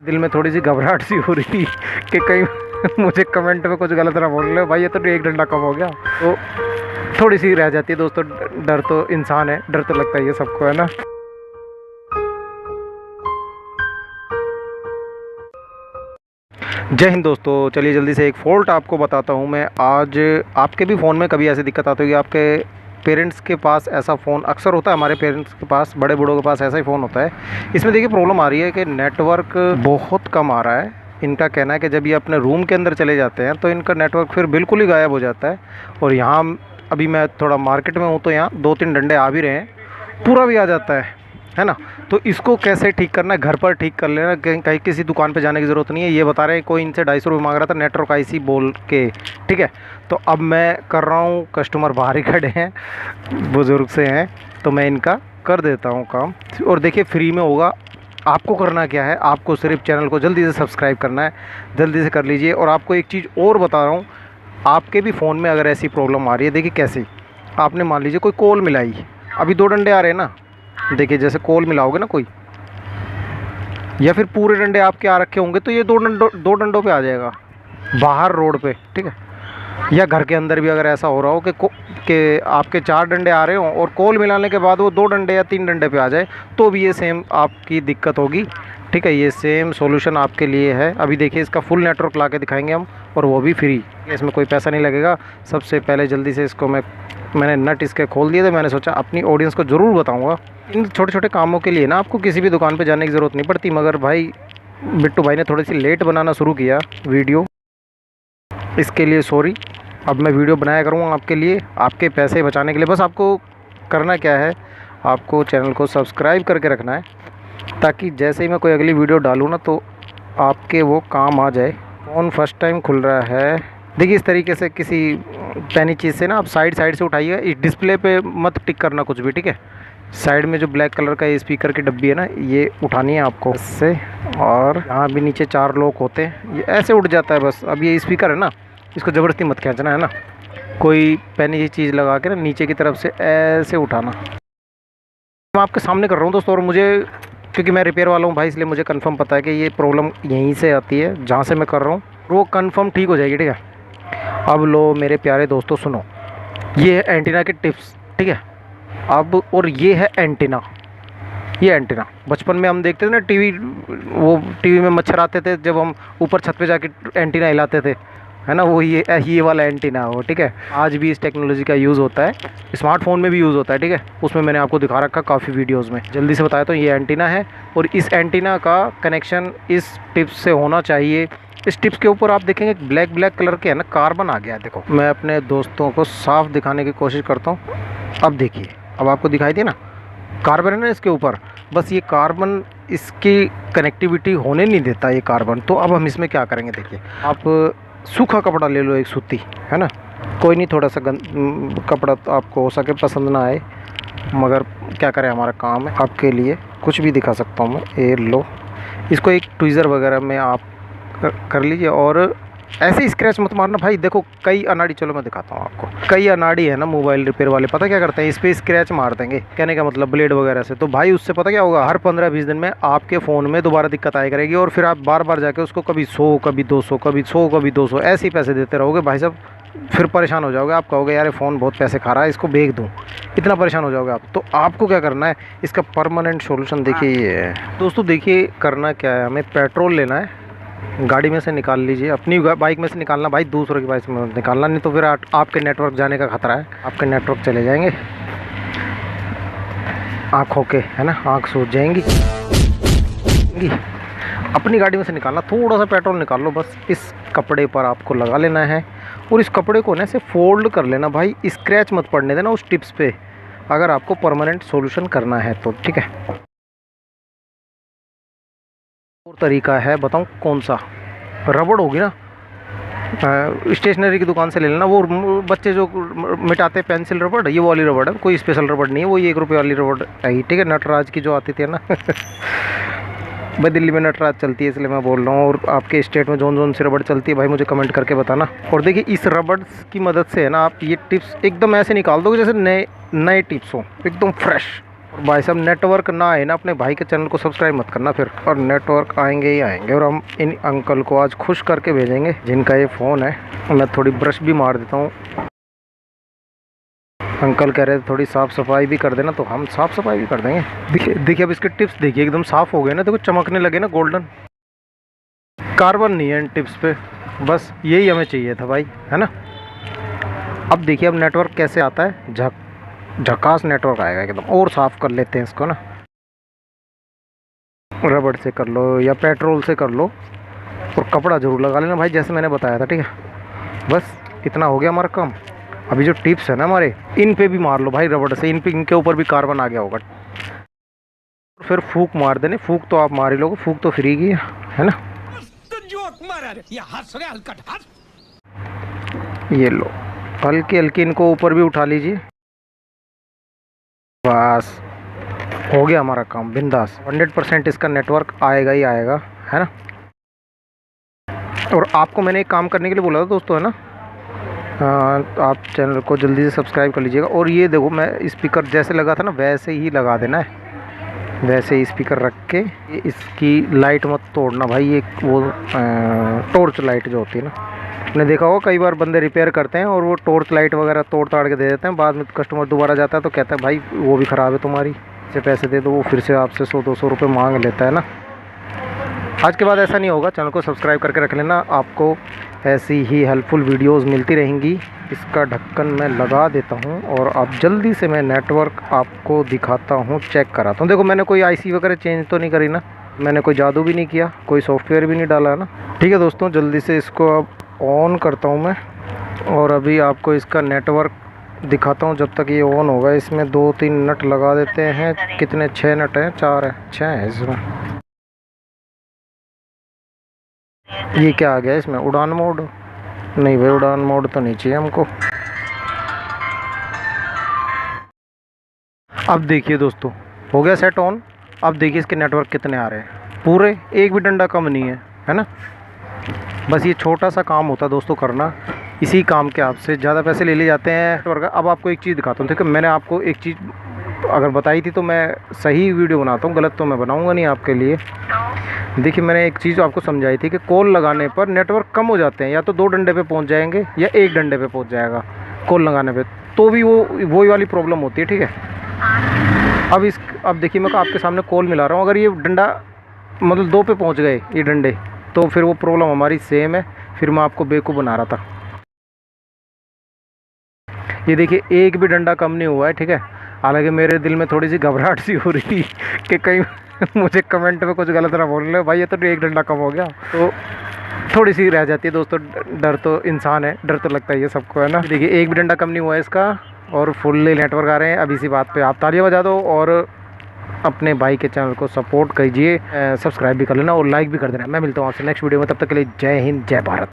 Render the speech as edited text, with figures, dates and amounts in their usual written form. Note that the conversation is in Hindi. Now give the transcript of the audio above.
दिल में थोड़ी सी घबराहट सी हो रही थी कि कहीं मुझे कमेंट में कुछ गलत ना बोल रहे भाई, ये तो एक डंडा कम हो गया। तो थोड़ी सी रह जाती है दोस्तों, डर तो इंसान है, डर तो लगता ही है सबको, है ना। जय हिंद दोस्तों, चलिए जल्दी से एक फ़ॉल्ट आपको बताता हूँ मैं आज। आपके भी फ़ोन में कभी ऐसी दिक्कत आती होगी, आपके पेरेंट्स के पास ऐसा फ़ोन अक्सर होता है, हमारे पेरेंट्स के पास, बड़े बूढ़ों के पास ऐसा ही फ़ोन होता है। इसमें देखिए प्रॉब्लम आ रही है कि नेटवर्क बहुत कम आ रहा है। इनका कहना है कि जब ये अपने रूम के अंदर चले जाते हैं तो इनका नेटवर्क फिर बिल्कुल ही गायब हो जाता है। और यहाँ अभी मैं थोड़ा मार्केट में हूँ तो यहाँ 2-3 डंडे आ भी रहे हैं, पूरा भी आ जाता है ना। तो इसको कैसे ठीक करना है, घर पर ठीक कर लेना, कहीं किसी दुकान पे जाने की ज़रूरत नहीं है। ये बता रहे हैं कोई इनसे 250 रुपये मांग रहा था नेटवर्क आईसी बोल के, ठीक है। तो अब मैं कर रहा हूँ, कस्टमर बाहर ही खड़े हैं, बुज़ुर्ग से हैं, तो मैं इनका कर देता हूँ काम। और देखिए फ्री में होगा। आपको करना क्या है, आपको सिर्फ चैनल को जल्दी से सब्सक्राइब करना है, जल्दी से कर लीजिए। और आपको एक चीज़ और बता रहा हूँ, आपके भी फ़ोन में अगर ऐसी प्रॉब्लम आ रही है, देखिए कैसे, आपने मान लीजिए कोई कॉल मिलाई, अभी 2 डंडे आ रहे हैं ना, देखिए जैसे कॉल मिलाओगे ना कोई, या फिर पूरे डंडे आपके आ रखे होंगे तो ये 2 डंडों पे आ जाएगा बाहर रोड पे, ठीक है। या घर के अंदर भी अगर ऐसा हो रहा हो कि आपके 4 डंडे आ रहे हों और कॉल मिलाने के बाद वो 2 डंडे या 3 डंडे पे आ जाए, तो भी ये सेम आपकी दिक्कत होगी, ठीक है। ये सेम सॉल्यूशन आपके लिए है। अभी देखिए इसका फुल नेटवर्क ला के दिखाएंगे हम, और वो भी फ्री, इसमें कोई पैसा नहीं लगेगा। सबसे पहले जल्दी से इसको मैंने नट इसके खोल दिए थे, मैंने सोचा अपनी ऑडियंस को ज़रूर बताऊँगा। इन छोटे छोटे कामों के लिए ना आपको किसी भी दुकान पे जाने की ज़रूरत नहीं पड़ती। मगर भाई बिट्टू भाई ने थोड़ी सी लेट बनाना शुरू किया वीडियो, इसके लिए सॉरी। अब मैं वीडियो बनाया करूँगा आपके लिए, आपके पैसे बचाने के लिए। बस आपको करना क्या है, आपको चैनल को सब्सक्राइब करके रखना है, ताकि जैसे ही मैं कोई अगली वीडियो डालूँ ना तो आपके वो काम आ जाए। फ़ोन फर्स्ट टाइम खुल रहा है, देखिए इस तरीके से किसी पैनी चीज़ से ना आप साइड से उठाइएगा। इस डिस्प्ले पे मत टिक करना कुछ भी, ठीक है। साइड में जो ब्लैक कलर का ये स्पीकर की डब्बी है ना, ये उठानी है आपको इससे। और यहाँ भी नीचे 4 लॉक होते हैं, ये ऐसे उठ जाता है बस। अब ये स्पीकर है ना, इसको ज़बरदस्ती मत खींचना, है ना। कोई पैनी चीज़ लगा के ना नीचे की तरफ से ऐसे उठाना। मैं आपके सामने कर रहा हूँ दोस्तों, और मुझे क्योंकि मैं रिपेयर वाला हूँ भाई, इसलिए मुझे कंफर्म पता है कि ये प्रॉब्लम यहीं से आती है जहाँ से मैं कर रहा हूँ, वो कंफर्म ठीक हो जाएगी, ठीक है। अब लो मेरे प्यारे दोस्तों सुनो, ये है एंटीना के टिप्स, ठीक है। अब और ये है एंटीना, ये एंटीना बचपन में हम देखते थे ना टीवी में मच्छर आते थे जब हम ऊपर छत पे जाके एंटीना हिलाते थे, है ना। वो ये वाला एंटीना हो, ठीक है। आज भी इस टेक्नोलॉजी का यूज़ होता है, स्मार्टफोन में भी यूज़ होता है, ठीक है। उसमें मैंने आपको दिखा रखा काफ़ी वीडियोस में। जल्दी से बताया तो ये एंटीना है, और इस एंटीना का कनेक्शन इस टिप्स से होना चाहिए। इस टिप्स के ऊपर आप देखेंगे ब्लैक कलर के है ना, कार्बन आ गया है। देखो मैं अपने दोस्तों को साफ दिखाने की कोशिश करता हूँ। अब देखिए, अब आपको दिखाई दे ना, कार्बन है ना इसके ऊपर। बस ये कार्बन इसकी कनेक्टिविटी होने नहीं देता ये कार्बन। तो अब हम इसमें क्या करेंगे, देखिए आप सूखा कपड़ा ले लो, एक सूती, है ना, कोई नहीं, थोड़ा सा कपड़ा तो आपको हो सके पसंद ना आए, मगर क्या करें, हमारा काम है। आपके लिए कुछ भी दिखा सकता हूँ मैं। ये लो, इसको एक ट्वीज़र वगैरह में आप कर लीजिए, और ऐसे स्क्रैच मत मारना भाई। देखो कई अनाड़ी, चलो मैं दिखाता हूँ आपको, कई अनाड़ी है ना मोबाइल रिपेयर वाले, पता क्या करते हैं, इस पर स्क्रैच मार देंगे, कहने का मतलब ब्लेड वगैरह से। तो भाई उससे पता क्या होगा, हर 15-20 दिन में आपके फ़ोन में दोबारा दिक्कत आया करेगी, और फिर आप बार बार जाके उसको कभी 100, कभी 200, कभी 100, कभी 200 ऐसे ही पैसे देते रहोगे भाई साहब। फिर परेशान हो जाओगे, आप कहोगे यार फ़ोन बहुत पैसे खा रहा है, इसको बेच दूँ, इतना परेशान हो जाओगे आप। तो आपको क्या करना है, इसका परमानेंट सोल्यूशन देखिए ये है दोस्तों। देखिए करना क्या है, हमें पेट्रोल लेना है, गाड़ी में से निकाल लीजिए, अपनी बाइक में से निकालना भाई, दूसरों की बाइक में निकालना, नहीं तो फिर आपके नेटवर्क जाने का खतरा है, आपके नेटवर्क चले जाएंगे, आँखों के, है ना, आँख सूज जाएंगी। अपनी गाड़ी में से निकालना, थोड़ा सा पेट्रोल निकाल लो, बस इस कपड़े पर आपको लगा लेना है, और इस कपड़े को ना ऐसे फोल्ड कर लेना भाई, स्क्रैच मत पड़ने देना उस टिप्स पे, अगर आपको परमानेंट सॉल्यूशन करना है तो, ठीक है। और तरीका है, बताऊं कौन सा, रबड़ होगी ना, स्टेशनरी की दुकान से ले लेना, वो बच्चे जो मिटाते पेंसिल रबड़, ये वाली रबड़ है, कोई स्पेशल रबड़ नहीं है, वो 1 रुपये वाली रबड़ है, ठीक है, नटराज की जो आती थी ना भाई दिल्ली में नटराज चलती है इसलिए मैं बोल रहा हूँ। और आपके स्टेट में जोन सी रबड़ चलती है भाई, मुझे कमेंट करके बताना। और देखिए इस रबड़ की मदद से है ना, आप ये टिप्स एकदम ऐसे निकाल दोगे जैसे नए टिप्स हो, एकदम फ्रेश, और भाई साहब नेटवर्क ना आए ना, अपने भाई के चैनल को सब्सक्राइब मत करना फिर, और नेटवर्क आएंगे ही आएंगे। और हम इन अंकल को आज खुश करके भेजेंगे जिनका ये फ़ोन है। मैं थोड़ी ब्रश भी मार देता हूँ। अंकल कह रहे थे थोड़ी साफ़ सफाई भी कर देना, तो हम साफ़ सफाई भी कर देंगे। देखिए देखिए अब इसके टिप्स देखिए, एकदम साफ़ हो गए ना, देखो चमकने लगे ना, गोल्डन। कार्बन नहीं है इन टिप्स पे, बस यही हमें चाहिए था भाई, है ना। अब देखिए अब नेटवर्क कैसे आता है, झकास नेटवर्क आएगा एकदम। और साफ़ कर लेते हैं इसको ना, रबड़ से कर लो या पेट्रोल से कर लो, और कपड़ा ज़रूर लगा लेना भाई, जैसे मैंने बताया था, ठीक है। बस इतना हो गया हमारा काम। अभी जो टिप्स है ना हमारे, इन पे भी मार लो भाई रबड़ से, इनके ऊपर भी कार्बन आ गया होगा। फिर फूक मार देने, फूक तो आप मार ही लोगे, फूक तो फ्री की है ना। ये लो हल्की हल्की इनको ऊपर भी उठा लीजिए, बस हो गया हमारा काम बिंदास। 100% इसका नेटवर्क आएगा ही आएगा, है ना। और आपको मैंने एक काम करने के लिए बोला था दोस्तों, है ना। आप चैनल को जल्दी से सब्सक्राइब कर लीजिएगा। और ये देखो, मैं स्पीकर जैसे लगा था ना वैसे ही लगा देना है, वैसे ही स्पीकर रख के। इसकी लाइट मत तोड़ना भाई, ये वो टॉर्च लाइट जो होती है ना, आपने देखा होगा कई बार बंदे रिपेयर करते हैं और वो टॉर्च लाइट वगैरह तोड़ ताड़ के दे देते हैं। बाद में कस्टमर दोबारा जाता है तो कहता है भाई वो भी ख़राब है तुम्हारी, से पैसे दे दो। वो फिर से आपसे 100-200 रुपये मांग लेता है ना। आज के बाद ऐसा नहीं होगा, चैनल को सब्सक्राइब करके रख लेना, आपको ऐसी ही हेल्पफुल वीडियोस मिलती रहेंगी। इसका ढक्कन मैं लगा देता हूं और अब जल्दी से मैं नेटवर्क आपको दिखाता हूं, चेक कराता हूं। देखो मैंने कोई आईसी वगैरह चेंज तो नहीं करी ना, मैंने कोई जादू भी नहीं किया, कोई सॉफ्टवेयर भी नहीं डाला है ना। ठीक है दोस्तों, जल्दी से इसको अब ऑन करता हूँ मैं, और अभी आपको इसका नेटवर्क दिखाता हूँ। जब तक ये ऑन होगा इसमें 2-3 नट लगा देते हैं। कितने, 6 नट हैं, 4 है, 6 है इसमें। ये क्या आ गया इसमें, उड़ान मोड? नहीं भाई उड़ान मोड तो नहीं चाहिए हमको। अब देखिए दोस्तों, हो गया सेट ऑन। अब देखिए इसके नेटवर्क कितने आ रहे हैं, पूरे, एक भी डंडा कम नहीं है ना। बस ये छोटा सा काम होता है दोस्तों करना, इसी काम के आपसे ज़्यादा पैसे ले लिए जाते हैं नेटवर्क। अब आपको एक चीज़ दिखाता हूँ, ठीक है। मैंने आपको एक चीज़ अगर बताई थी तो मैं सही वीडियो बनाता हूँ, गलत तो मैं बनाऊँगा नहीं आपके लिए। देखिए मैंने एक चीज़ आपको समझाई थी कि कॉल लगाने पर नेटवर्क कम हो जाते हैं, या तो 2 डंडे पे पहुंच जाएंगे या 1 डंडे पे पहुंच जाएगा कॉल लगाने पे, तो भी वही वाली प्रॉब्लम होती है, ठीक है। अब देखिए मैं आपके सामने कॉल मिला रहा हूँ, अगर ये डंडा मतलब 2 पे पहुँच गए ये डंडे, तो फिर वो प्रॉब्लम हमारी सेम है, फिर मैं आपको बेवकूफ़ बना रहा था। ये देखिए एक भी डंडा कम नहीं हुआ है, ठीक है। हालांकि मेरे दिल में थोड़ी सी घबराहट सी हो रही थी कि कहीं मुझे कमेंट में कुछ गलत ना बोल रहे भाई, ये तो एक डंडा कम हो गया, तो थोड़ी सी रह जाती है दोस्तों। डर तो इंसान है, डर तो लगता ही है सबको, है ना। देखिए एक भी डंडा कम नहीं हुआ है इसका, और फुल्ली नेटवर्क आ रहे हैं। अब इसी बात पे आप तालियां बजा दो और अपने भाई के चैनल को सपोर्ट कीजिए, सब्सक्राइब भी कर लेना और लाइक भी कर देना। मैं मिलता हूँ आपसे नेक्स्ट वीडियो में, तब तक के लिए जय हिंद, जय भारत।